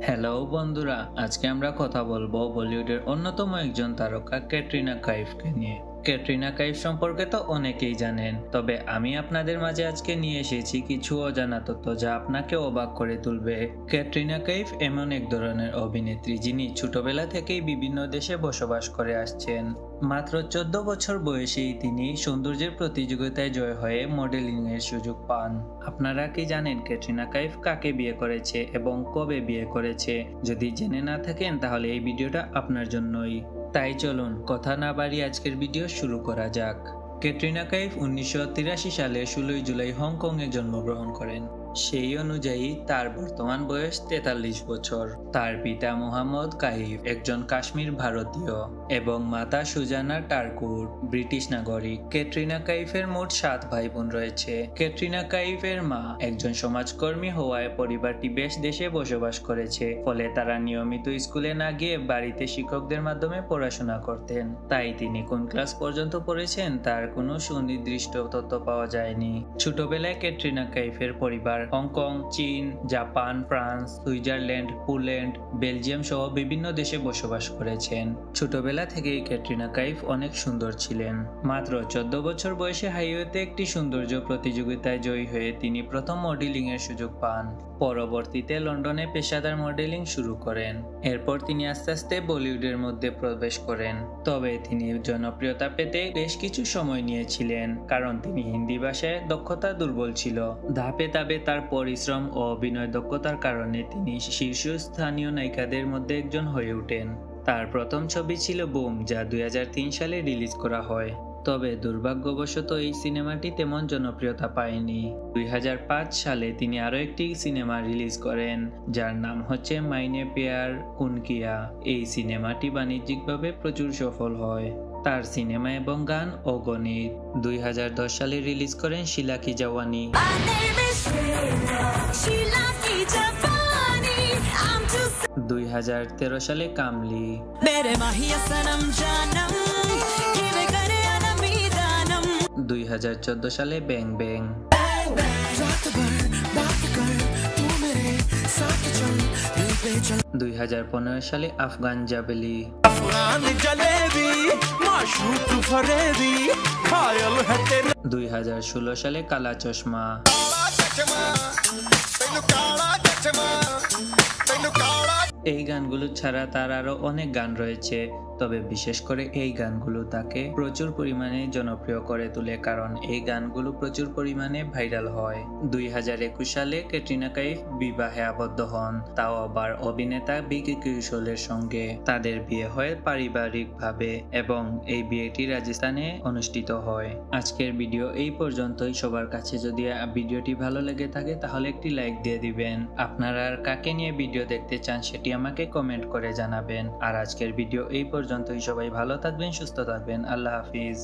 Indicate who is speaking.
Speaker 1: Hello বন্ধুরা, আজকে আমরা কথা বলবো বলিউডের অন্যতম একজন তারকা ক্যাটরিনা কাইফকে নিয়ে। ক্যাটরিনা কাইফ সম্পর্কে তো অনেকেই জানেন, তবে আমি আপনাদের মাঝে আজকে নিয়ে এসেছি কিছু অজানা তথ্য যা আপনাকে অবাক করে তুলবে। ক্যাটরিনা কাইফ এমন এক ধরনের অভিনেত্রী যিনি ছোটবেলা থেকেই বিভিন্ন দেশে বসবাস করে আসছেন। মাত্র 14 বছর বয়সেই তিনি সৌন্দর্যের প্রতিযোগিতায় জয় হয়ে মডেলিং এর সুযোগ পান। আপনারা কি জানেন ক্যাটরিনা কাইফ কাকে বিয়ে করেছে এবং কবে বিয়ে করেছে? যদি জেনে না থাকেন তাহলে এই ভিডিওটা আপনার জন্যই। তাই চলুন কথা না বাড়িয়ে আজকের ভিডিও শুরু করা যাক। ক্যাটরিনা কাইফ 1983 সালে 16 জুলাই হংকংয়ে জন্মগ্রহণ করেন। সেই অনুযায়ী তার বর্তমান বয়স 43 বছর। তার পিতা মোহাম্মদ কাইফ একজন কাশ্মীর ভারতীয় এবং মাতা সুজানা টারকুর ব্রিটিশ নাগরিক। ক্যাটরিনা কাইফের মোট 7 ভাই বোন রয়েছে। ক্যাটরিনা কাইফের মা একজন সমাজকর্মী হওয়ায় পরিবারটি বেশ দেশে বসবাস করেছে, ফলে তারা নিয়মিত স্কুলে না গিয়ে বাড়িতে শিক্ষকদের মাধ্যমে পড়াশোনা করতেন। তাই তিনি কোন ক্লাস পর্যন্ত পড়েছেন তার কোনো সুনির্দিষ্ট তথ্য পাওয়া যায়নি। ছোটবেলায় ক্যাটরিনা কাইফের পরিবার হংকং, চীন, Japan, France, Switzerland, Poland, Belgium সহ বিভিন্ন দেশে বসবাস করেছেন। ছোটবেলা থেকেই ক্যাটরিনা কাইফ অনেক সুন্দর ছিলেন। মাত্র 14 বছর বয়সে হাইওয়েতে একটি সৌন্দর্য প্রতিযোগিতায় জয়ী হয়ে তিনি প্রথম মডেলিং এর সুযোগ পান। পরবর্তীতে লন্ডনে পেশাদার মডেলিং শুরু করেন। এরপর তিনি আস্তে আস্তে বলিউডের মধ্যে প্রবেশ করেন। তবে তিনি জনপ্রিয়তা পেতে বেশ কিছু সময় নিয়েছিলেন, কারণ তিনি হিন্দি ভাষায় দক্ষতা দুর্বল ছিল। ধাপে ধাপে তার পরিশ্রম ও অভিনয় দক্ষতার কারণে তিনি শীর্ষস্থানীয় নায়িকাদের মধ্যে একজন হয়ে ওঠেন। তার প্রথম ছবি ছিল বুম, যা 2003 সালে রিলিজ করা হয়। তবে দুর্ভাগ্যবশত এই সিনেমাটি তেমন জনপ্রিয়তা পায়নি। 2005 সালে তিনি আরও একটি সিনেমা রিলিজ করেন, যার নাম হচ্ছে মাইনে প্যার কুন কিয়া। এই সিনেমাটি বাণিজ্যিকভাবে প্রচুর সফল হয়। তার সিনেমা এবং গান অগণিত। 2010 সালে রিলিজ করেন শিলা কি জাওয়ানি। 2013 সালে কামলি। 2014 সালে ব্যাং ব্যাং। 2015 সালে আফগান জাবেলি। 2016 সালে কালা চশমা। এই গানগুলো ছাড়া তার আরো অনেক গান রয়েছে, তবে বিশেষ করে এই গানগুলো তাকে প্রচুর পরিমাণে জনপ্রিয় করে তোলে, কারণ এই গানগুলো প্রচুর পরিমাণে ভাইরাল হয়। 2021 সালে ক্যাটরিনা কাইফ বিবাহে আবদ্ধ হন, তাও আবার অভিনেতা ভিকি কৌশলের সঙ্গে। তাদের বিয়ে হয় পারিবারিকভাবে এবং এই বিয়েটি রাজস্থানে অনুষ্ঠিত হয়। আজকের ভিডিও এই পর্যন্তই। সবার কাছে যদি ভিডিওটি ভালো লেগে থাকে তাহলে একটি লাইক দিয়ে দিবেন। আপনারা আর কাকে নিয়ে ভিডিও দেখতে চান সেটি আমাকে কমেন্ট করে জানাবেন। আর আজকের ভিডিও এই পর্যন্তই। সবাই ভালো থাকবেন, সুস্থ থাকবেন। আল্লাহ হাফিজ।